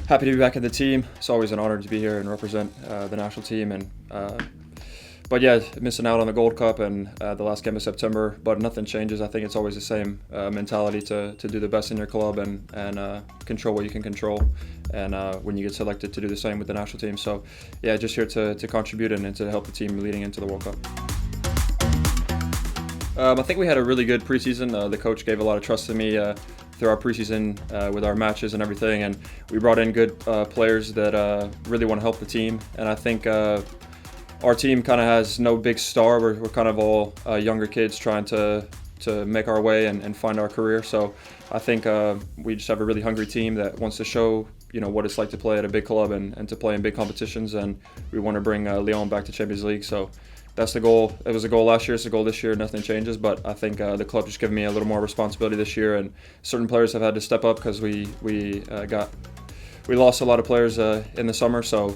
Happy to be back in the team. It's always an honor to be here and represent the national team. But yeah, missing out on the Gold Cup and the last game of September, but nothing changes. I think it's always the same mentality to do the best in your club and control what you can control. And when you get selected, to do the same with the national team. So yeah, just here to contribute and to help the team leading into the World Cup. I think we had a really good preseason. The coach gave a lot of trust to me through our preseason with our matches and everything, and we brought in good players that really want to help the team. And I think our team kind of has no big star. We're kind of all younger kids trying to make our way and find our career. So I think we just have a really hungry team that wants to show what it's like to play at a big club and to play in big competitions. And we want to bring Lyon back to Champions League. So that's the goal. It was a goal last year. It's a goal this year. Nothing changes. But I think the club just given me a little more responsibility this year, and certain players have had to step up because we lost a lot of players in the summer. So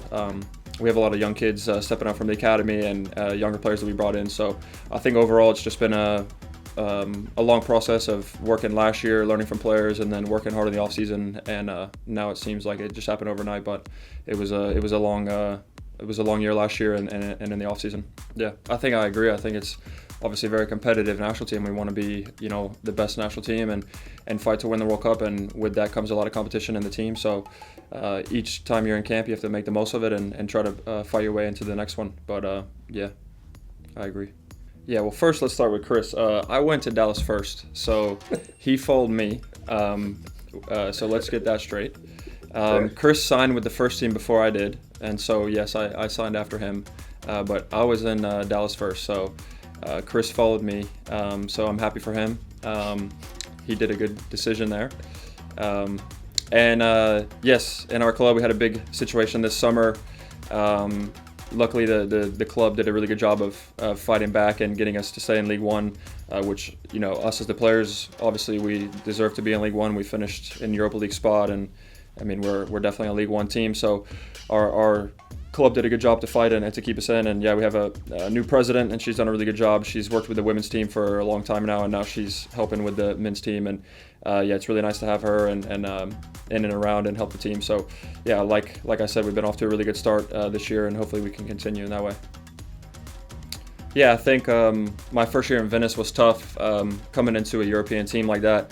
we have a lot of young kids stepping up from the academy and younger players that we brought in. So I think overall it's just been a long process of working last year, learning from players, and then working hard in the off season. And now it seems like it just happened overnight. But it was a long year last year and in the off season. Yeah, I think I agree. I think it's obviously a very competitive national team. We want to be, the best national team and fight to win the World Cup. And with that comes a lot of competition in the team. So each time you're in camp, you have to make the most of it and try to fight your way into the next one. But yeah, I agree. Yeah, well, first let's start with Chris. I went to Dallas first, so he followed me. So let's get that straight. Chris signed with the first team before I did, and so yes, I signed after him. But I was in Dallas first, so Chris followed me. So I'm happy for him. He did a good decision there. Yes, in our club we had a big situation this summer. Luckily, the club did a really good job of fighting back and getting us to stay in League One, which, us as the players, obviously we deserve to be in League One. We finished in Europa League spot, and I mean, we're definitely a League One team. So our club did a good job to fight and to keep us in. And yeah, we have a new president, and she's done a really good job. She's worked with the women's team for a long time now, and now she's helping with the men's team. And yeah, it's really nice to have her and in and around and help the team. So yeah, like I said, we've been off to a really good start this year, and hopefully we can continue in that way. Yeah, I think my first year in Venice was tough, coming into a European team like that.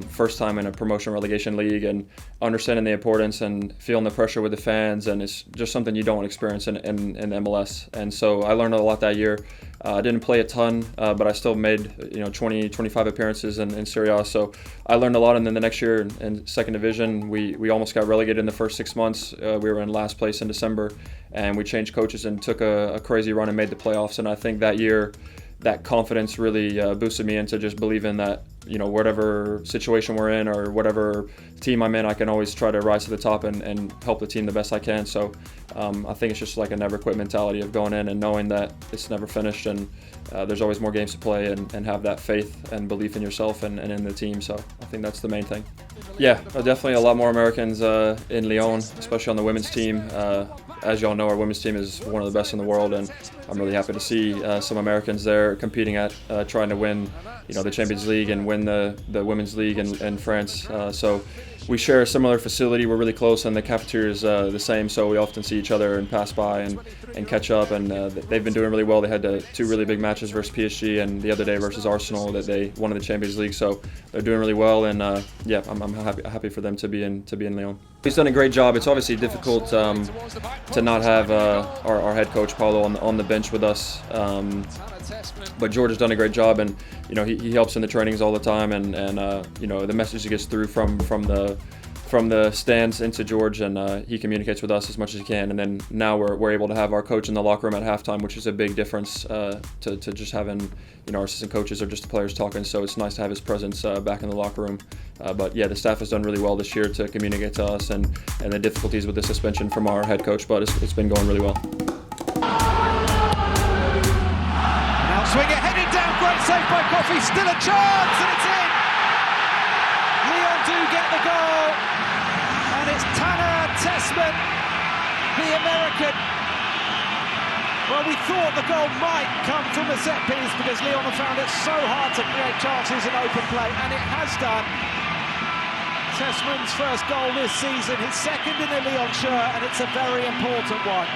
First time in a promotion relegation league, and understanding the importance and feeling the pressure with the fans, and it's just something you don't experience in MLS. And so I learned a lot that year. I didn't play a ton, but I still made 20-25 appearances in Serie A. So I learned a lot. And then the next year in second division, we almost got relegated in the first 6 months. We were in last place in December, and we changed coaches and took a crazy run and made the playoffs. And I think that year, that confidence really boosted me into just believing that, whatever situation we're in or whatever team I'm in, I can always try to rise to the top and help the team the best I can. So I think it's just like a never quit mentality of going in and knowing that it's never finished, and there's always more games to play, and have that faith and belief in yourself and in the team. So I think that's the main thing. Yeah, definitely a lot more Americans in Lyon, especially on the women's team. As y'all know, our women's team is one of the best in the world, and I'm really happy to see some Americans there competing at trying to win, the Champions League and win the Women's League in France. So we share a similar facility. We're really close, and the cafeteria is the same, so we often see each other and pass by and catch up. And they've been doing really well. They had two really big matches versus PSG, and the other day versus Arsenal that they won in the Champions League. So they're doing really well, and yeah, I'm happy for them to be in Lyon. He's done a great job. It's obviously difficult to not have our head coach Paulo on the bench with us, but George has done a great job, and he helps in the trainings all the time, and the message gets through from the stands into George, and he communicates with us as much as he can. And then now we're able to have our coach in the locker room at halftime, which is a big difference to just having our assistant coaches or just the players talking. So it's nice to have his presence back in the locker room. But yeah, the staff has done really well this year to communicate to us, and the difficulties with the suspension from our head coach, but it's been going really well. Now swing it, headed down, great save by Coffey, still a chance, and it's in! Lyon do get the goal, and it's Tessmann, the American. Well, we thought the goal might come from a set piece because Lyon have found it so hard to create chances in open play, and it has done. Tessmann's first goal this season, his second in the Lyon shirt, and it's a very important one.